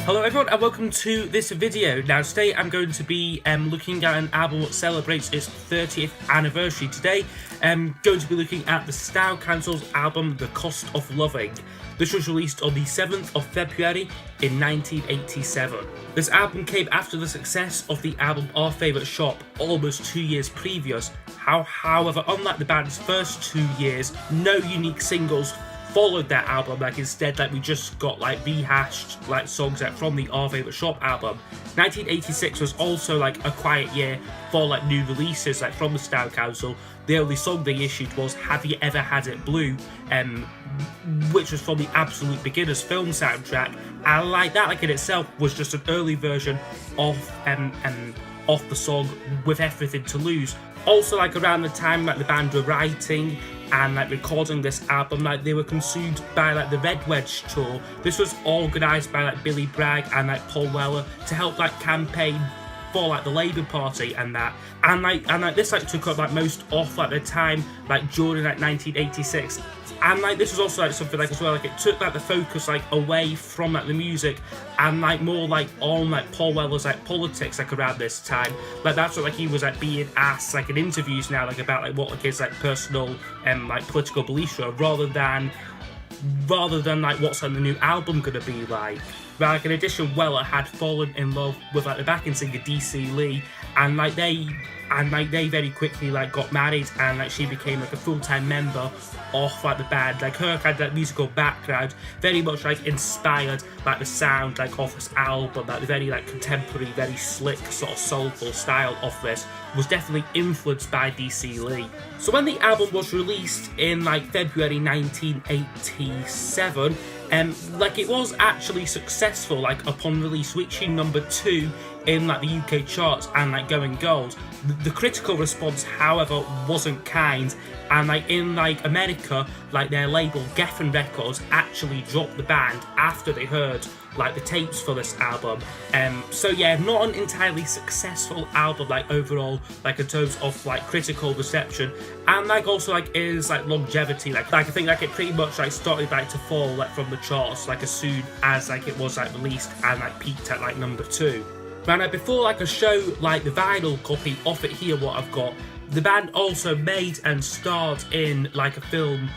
Hello everyone and welcome to this video. Now today I'm going to be looking at an album that celebrates its 30th anniversary. Today I'm going to be looking at the Style Council's album The Cost of Loving. This was released on the 7th of February in 1987. This album came after the success of the album Our Favourite Shop almost 2 years previous. However, unlike the band's first 2 years, no unique singles followed that album. Instead, we just got rehashed songs from the Our Favourite Shop album. 1986 was also a quiet year for new releases from the Style Council. The only song they issued was Have You Ever Had It Blue, which was from the Absolute Beginners film soundtrack, and that in itself was just an early version of the song With Everything to Lose. Also, around the time the band were writing and recording this album, they were consumed by the Red Wedge tour. This was organised by Billy Bragg and Paul Weller to help campaign for the Labour Party and that. And this took up most off the time during 1986. And this was also something as well, it took the focus away from the music and more on Paul Weller's politics around this time. That's what he was being asked in interviews now about what his personal political beliefs were, rather than what's the new album gonna be like. But in addition, Weller had fallen in love with the backing singer DC Lee, and they very quickly got married, and she became a full-time member of the band. Her kind of musical background very much inspired the sound of this album. The very contemporary, very slick sort of soulful style of this was definitely influenced by DC Lee. So when the album was released in February 1987, it was actually successful upon release, reaching number 2 in the UK charts and going gold. The critical response, however, wasn't kind, and in America, their label Geffen Records actually dropped the band after they heard the tapes for this album. So yeah, not an entirely successful album overall, in terms of critical reception, and also is longevity. I think it pretty much started to fall from the charts as soon as it was released and peaked at number 2. Now before I show the vinyl copy of it here, what I've got, the band also made and starred in a film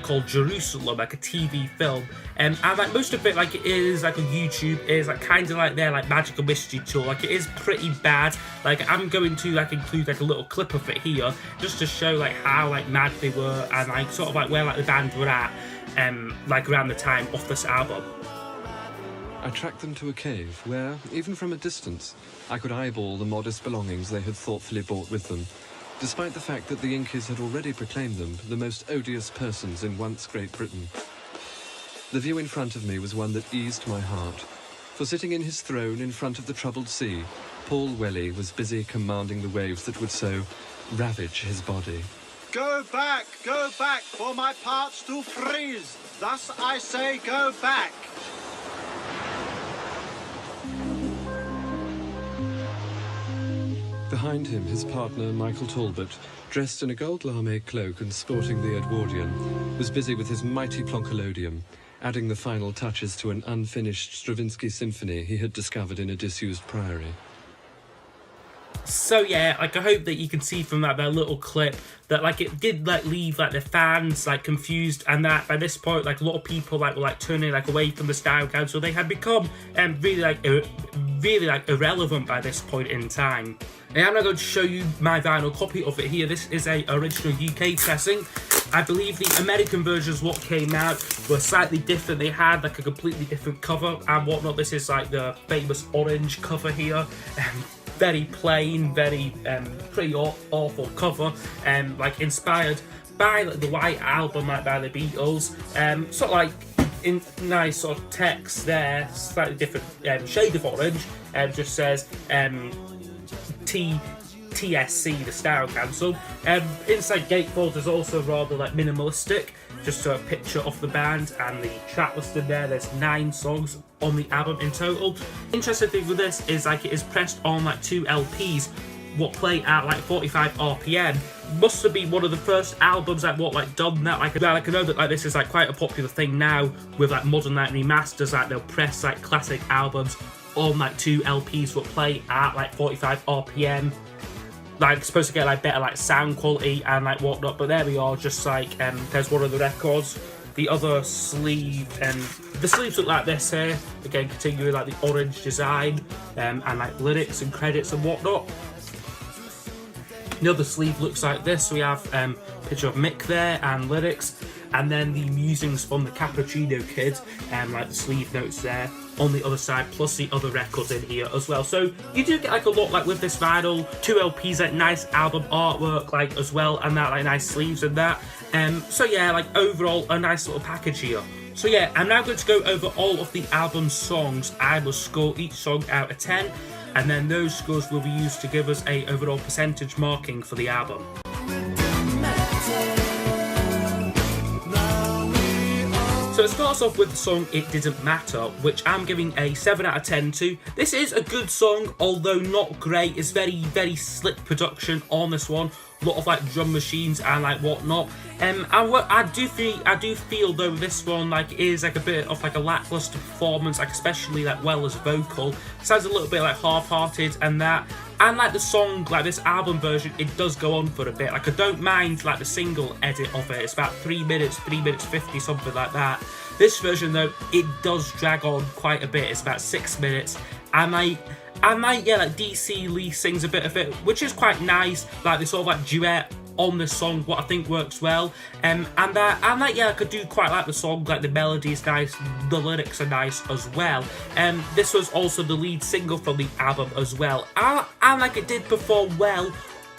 called Jerusalem, a TV film, and most of it it is on YouTube, is kind of their magical mystery tour. It is pretty bad. I'm going to include a little clip of it here just to show how mad they were and sort of where the band were at around the time of this album. I tracked them to a cave where, even from a distance, I could eyeball the modest belongings they had thoughtfully brought with them, despite the fact that the Yankees had already proclaimed them the most odious persons in once Great Britain. The view in front of me was one that eased my heart, for sitting in his throne in front of the troubled sea, Paul Welly was busy commanding the waves that would so ravage his body. Go back, for my parts do freeze. Thus I say, go back. Behind him, his partner, Michael Talbot, dressed in a gold lame cloak and sporting the Edwardian, was busy with his mighty plonkalodium, adding the final touches to an unfinished Stravinsky symphony he had discovered in a disused priory. So yeah, I hope that you can see from that little clip that it did leave the fans confused, and that by this point a lot of people were turning away from the Style Council. They had become really irrelevant by this point in time. And I'm now going to show you my vinyl copy of it here. This is a original UK pressing. I believe the American versions what came out were slightly different. They had a completely different cover and whatnot. This is the famous orange cover here. Very plain, very pretty awful cover, inspired by the White Album by the Beatles. Sort of in nice sort of text there, slightly different shade of orange. Just says TSC, the Style Council. Inside gatefold is also rather minimalistic, just a picture of the band and the track listed there. There's 9 songs on the album in total. Interesting thing with this is it is pressed on 2 LPs, what play at like 45 RPM must have been one of the first albums that done that. Like I know that like this is like quite a popular thing now with like modern like remasters, like they'll press like classic albums on like 2 LPs what play at like 45 RPM. Like supposed to get like better like sound quality and like whatnot, but there we are, just like there's one of the records. The other sleeve, and the sleeves look like this here. Again, continuing like the orange design, and like lyrics and credits and whatnot. The other sleeve looks like this. So we have picture of Mick there and lyrics, and then the musings from the Cappuccino Kid, and like the sleeve notes there on the other side, plus the other records in here as well. So you do get like a lot like with this vinyl, 2 LPs, like nice album artwork like as well, and that like nice sleeves and that. So yeah, like overall a nice little package here. So yeah, I'm now going to go over all of the album songs. I will score each song out of 10, and then those scores will be used to give us a overall percentage marking for the album. So it starts off with the song It Didn't Matter, which I'm giving a 7 out of 10 to. This is a good song, although not great. It's very, very slick production on this one. A lot of like drum machines and like whatnot. I do feel though this one like is like a bit of like a lackluster performance, like especially like Weller's vocal. Sounds a little bit like half-hearted and that. And like the song, like this album version, it does go on for a bit. Like I don't mind like the single edit of it. It's about 3 minutes 50, something like that. This version though, it does drag on quite a bit. It's about 6 minutes. And like DC Lee sings a bit of it, which is quite nice. Like this sort of like duet on this song, what I think works well. I could do quite like the song, like the melody is nice, the lyrics are nice as well. This was also the lead single from the album as well. And like it did perform well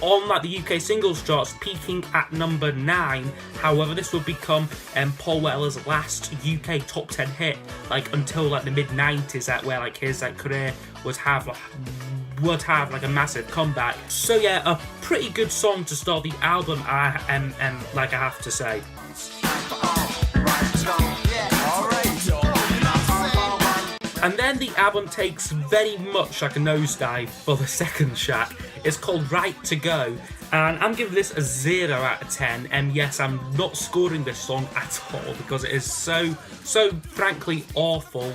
on like the UK singles charts, peaking at number 9. However, this would become Paul Weller's last UK top 10 hit, like until like the mid-90s, that where like his like career would have like a massive comeback. So yeah, a pretty good song to start the album, like I have to say. And then the album takes very much like a nosedive for the second track. It's called Right to Go, and I'm giving this a 0 out of 10. And yes, I'm not scoring this song at all because it is so frankly awful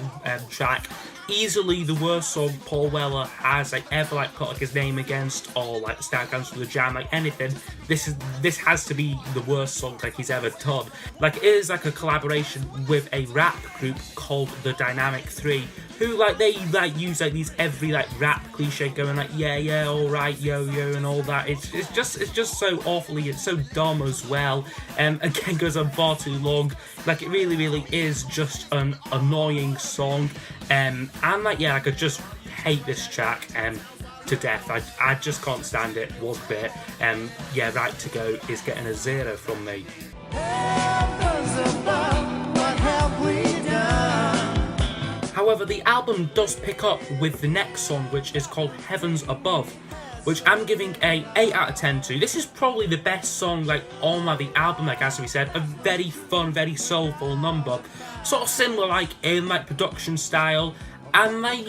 track. Easily the worst song Paul Weller has like ever like put like his name against, or like Style Council the Jam, like anything. This has to be the worst song like he's ever done. Like it is like a collaboration with a rap group called the Dynamic 3, who like they like use like these every like rap cliche going like yeah alright yo and all that. It's just so awfully, it's so dumb as well. Again, goes on far too long. Like it really is just an annoying song. And like yeah, I could just hate this track to death. I just can't stand it one bit. Yeah, Right to Go is getting a 0 from me. However, the album does pick up with the next song, which is called Heavens Above, which I'm giving a 8 out of 10 to. This is probably the best song like on like, the album, like as we said, a very fun, very soulful number. Sort of similar like in like production style, and like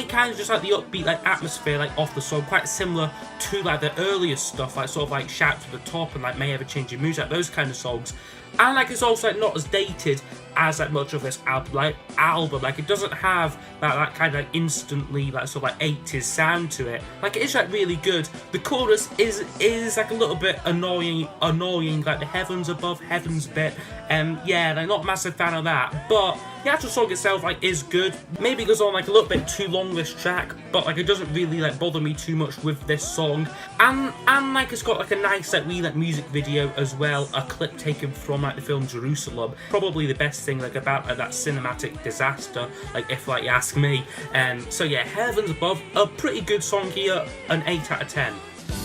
kind of just like the upbeat like atmosphere like off the song, quite similar to like the earlier stuff, like sort of like Shout to the Top and like May Ever Change Your Mood, like those kind of songs. And like it's also like not as dated as like much of this album. Like it doesn't have that kind of like instantly like sort of like 80s sound to it. Like it is like really good. The chorus is like a little bit annoying like the Heavens Above Heavens bit. Yeah, like not a massive fan of that. But the actual song itself like is good. Maybe it goes on like a little bit too long this track, but like it doesn't really like bother me too much with this song. And like it's got like a nice like wee like music video as well, a clip taken from like the film Jerusalem. Probably the best thing like about that cinematic disaster, like if like you ask me. So yeah, Heavens Above, a pretty good song here, an 8 out of 10.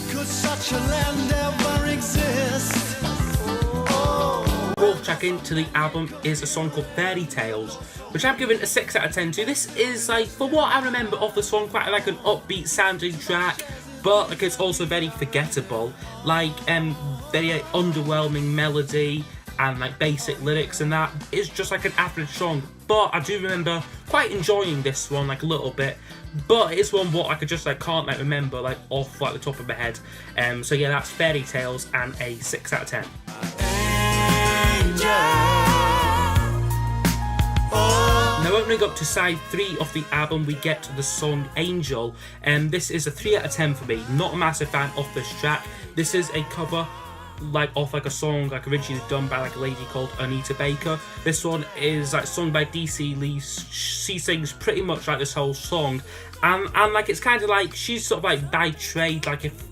Could such a land ever exist? Fourth track into the album is a song called Fairy Tales, which I'm giving a 6 out of 10 to. This is like, for what I remember of the song, quite like an upbeat sounding track, but like it's also very forgettable, like very underwhelming melody. and like basic lyrics, and that is just like an average song. But I do remember quite enjoying this one like a little bit, but it's one what I could just like can't like remember like off like the top of my head. So yeah, that's Fairy Tales and a 6 out of 10. Now opening up to side 3 of the album, we get the song Angel, and this is a 3 out of 10 for me. Not a massive fan of this track. This is a cover like off like a song like originally done by like a lady called Anita Baker. This one is like sung by DC Lee. She sings pretty much like this whole song, and like it's kind of like she's sort of like by trade, like if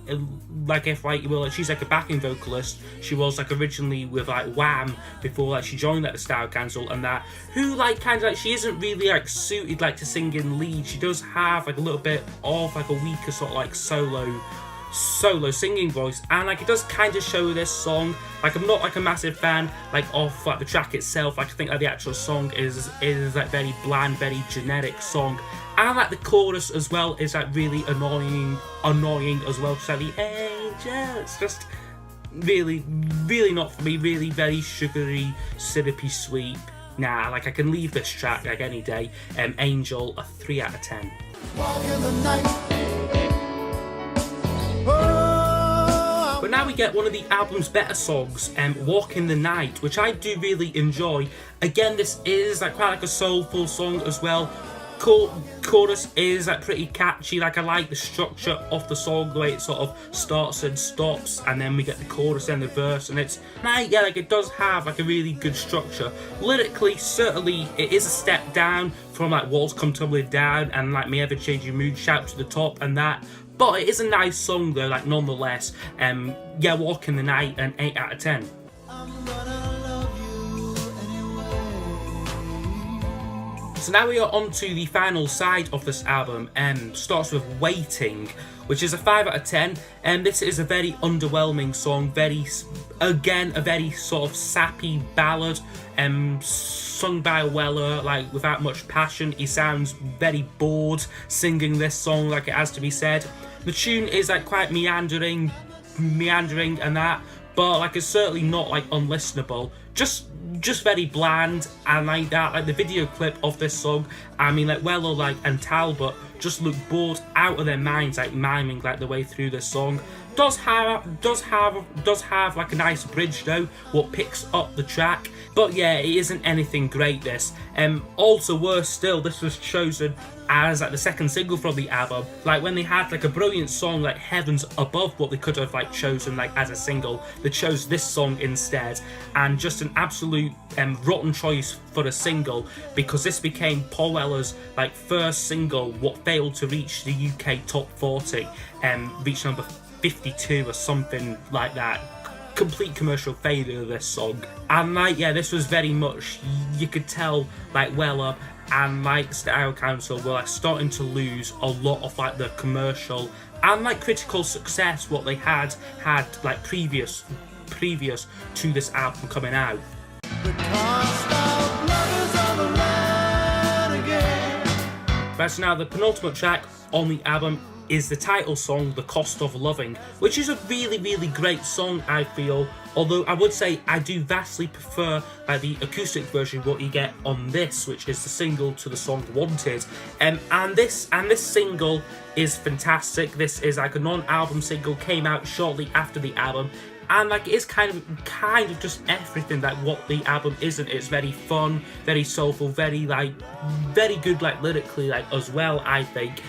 like you will, like, she's like a backing vocalist. She was like originally with like Wham before like she joined like the Style Council and that, who like kind of like she isn't really like suited like to sing in lead. She does have like a little bit of like a weaker sort of like solo singing voice, and like it does kind of show this song. Like I'm not like a massive fan like of like the track itself. Like I think like the actual song is like very bland, very generic song, and like the chorus as well is like really annoying as well. So like the angel, it's just really not for me. Really very sugary, syrupy, sweet. Nah, like I can leave this track like any day. Angel, a 3 out of 10. Walk in the night. But now we get one of the album's better songs, Walk in the Night, which I do really enjoy. Again, this is like quite like a soulful song as well. Chorus is like pretty catchy. Like I like the structure of the song, the way it sort of starts and stops, and then we get the chorus and the verse, and it's like, yeah, like it does have like a really good structure. Lyrically, certainly it is a step down from like Walls Come Tumbling Down and like My Ever Changing Mood, Shout to the Top and that. But it is a nice song though, like nonetheless. Yeah, Walk in the Night, an 8 out of 10. So now we are on to the final side of this album. Starts with Waiting, which is a 5 out of 10. This is a very underwhelming song. Again, a very sort of sappy ballad. Sung by Weller, like without much passion. He sounds very bored singing this song, like it has to be said. The tune is like quite meandering and that, but like it's certainly not like unlistenable. Just very bland, and like that, like the video clip of this song, I mean like Weller like and Talbot just look bored out of their minds, like miming like the way through this song. Does have like a nice bridge though, what picks up the track. But yeah, it isn't anything great, this. Also worse still, this was chosen as like the second single from the album. Like when they had like a brilliant song like Heavens Above, what they could have like chosen like as a single, they chose this song instead, and just an absolute rotten choice for a single, because this became Paul Weller's like first single what failed to reach the UK top 40, reached number 52 or something like that. Complete commercial failure of this song. And like, yeah, this was very much, you could tell like Weller and like Style Council were like starting to lose a lot of like the commercial and like critical success what they had like previous to this album coming out. That's now the penultimate track on the album is the title song, The Cost of Loving, which is a really great song, I feel. Although I would say I do vastly prefer like the acoustic version what you get on this, which is the single to the song Wanted. And this single is fantastic. This is like a non-album single, came out shortly after the album. And like it is kind of just everything like what the album isn't. It's very fun, very soulful, very good like lyrically like as well, I think.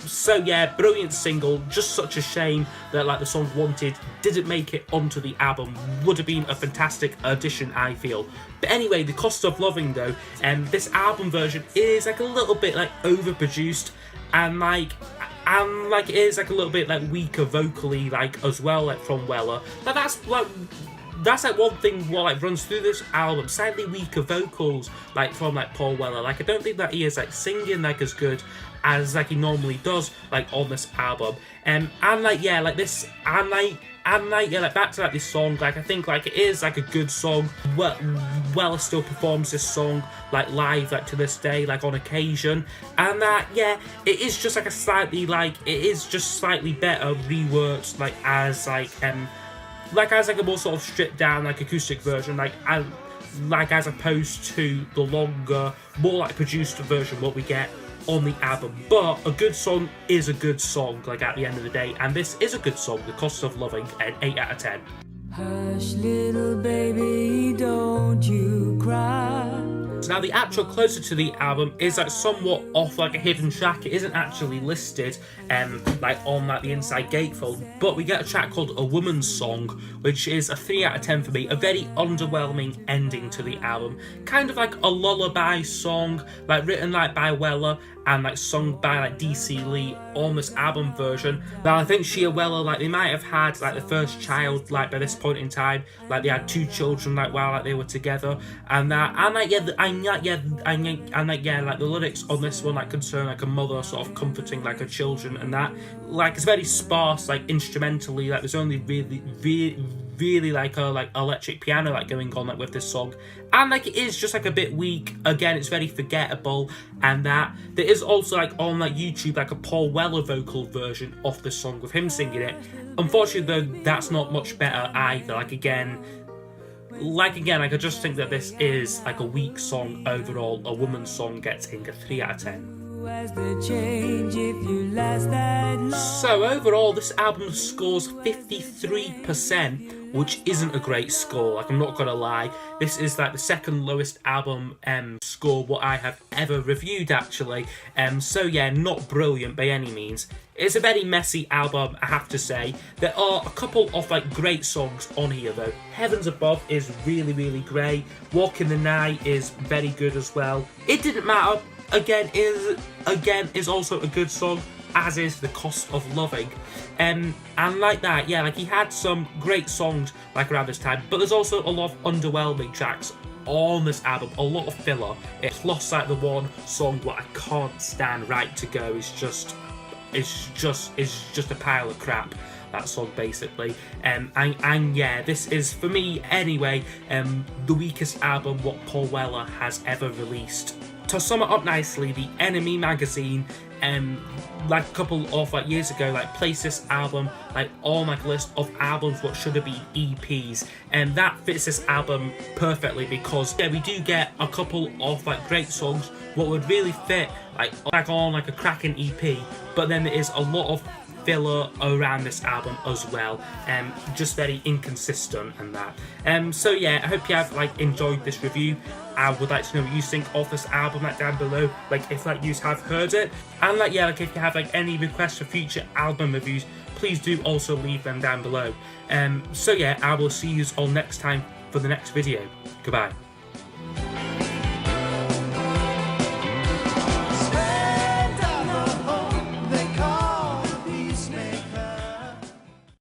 So yeah, brilliant single. Just such a shame that like the song Wanted didn't make it onto the album. Would have been a fantastic addition, I feel. But anyway, The Cost of Loving though, this album version is like a little bit like overproduced, and like it is like a little bit like weaker vocally like as well, like from Weller. But that's like one thing what like runs through this album, slightly weaker vocals like from like Paul Weller. Like I don't think that he is like singing like as good as like he normally does like on this album. And like yeah, like this and like yeah, like back to like this song, like I think like it is like a good song. Weller still performs this song like live like to this day, like on occasion, and that yeah, it is just like a slightly better reworked like as like like as like a more sort of stripped down like acoustic version, like as opposed to the longer, more like produced version what we get on the album. But a good song is a good song, like at the end of the day, and this is a good song. The Cost of Loving, an 8 out of 10. Hush, little baby, don't you cry. So now the actual closer to the album is like somewhat off, like a hidden track. It isn't actually listed like on like the inside gatefold, but we get a track called A Woman's Song, which is a 3 out of 10 for me. A very underwhelming ending to the album, kind of like a lullaby song, like written like by Weller and like sung by like DC Lee on this album version. Now I think Shea Weller, like they might have had like the first child like by this point in time, like they had 2 children like while like they were together, and that, and like like the lyrics on this one like concern like a mother sort of comforting like her children, and that like it's very sparse like instrumentally, like there's only really like a like electric piano like going on like with this song, and like it is just like a bit weak. Again, it's very forgettable, and that there is also like on like YouTube like a Paul Weller vocal version of this song with him singing it. Unfortunately though, that's not much better either. Like again, like I just think that this is like a weak song overall. A Woman's Song gets in a 3 out of 10. So overall, this album scores 53%, which isn't a great score. Like I'm not gonna lie, this is like the second lowest album score what I have ever reviewed actually. So yeah, not brilliant by any means. It's a very messy album, I have to say. There are a couple of like great songs on here though. Heavens Above is really great. Walk in the Night is very good as well. It Didn't Matter again is also a good song, as is The Cost of Loving. And like that, yeah, like he had some great songs like around this time, but there's also a lot of underwhelming tracks on this album, a lot of filler. Plus like the one song what I can't stand, Right to Go, is just a pile of crap, that song basically. And yeah, this is for me anyway the weakest album what Paul Weller has ever released. To sum it up nicely, the Enemy magazine like a couple of like years ago like placed this album like on like a list of albums what should have been EPs, and that fits this album perfectly because yeah, we do get a couple of like great songs what would really fit like on like a cracking EP, but then there is a lot of filler around this album as well, just very inconsistent and that. So yeah, I hope you have like enjoyed this review. I would like to know what you think of this album like down below, like if like you have heard it, and like yeah, like if you have like any requests for future album reviews, please do also leave them down below. So yeah, I will see you all next time for the next video. Goodbye.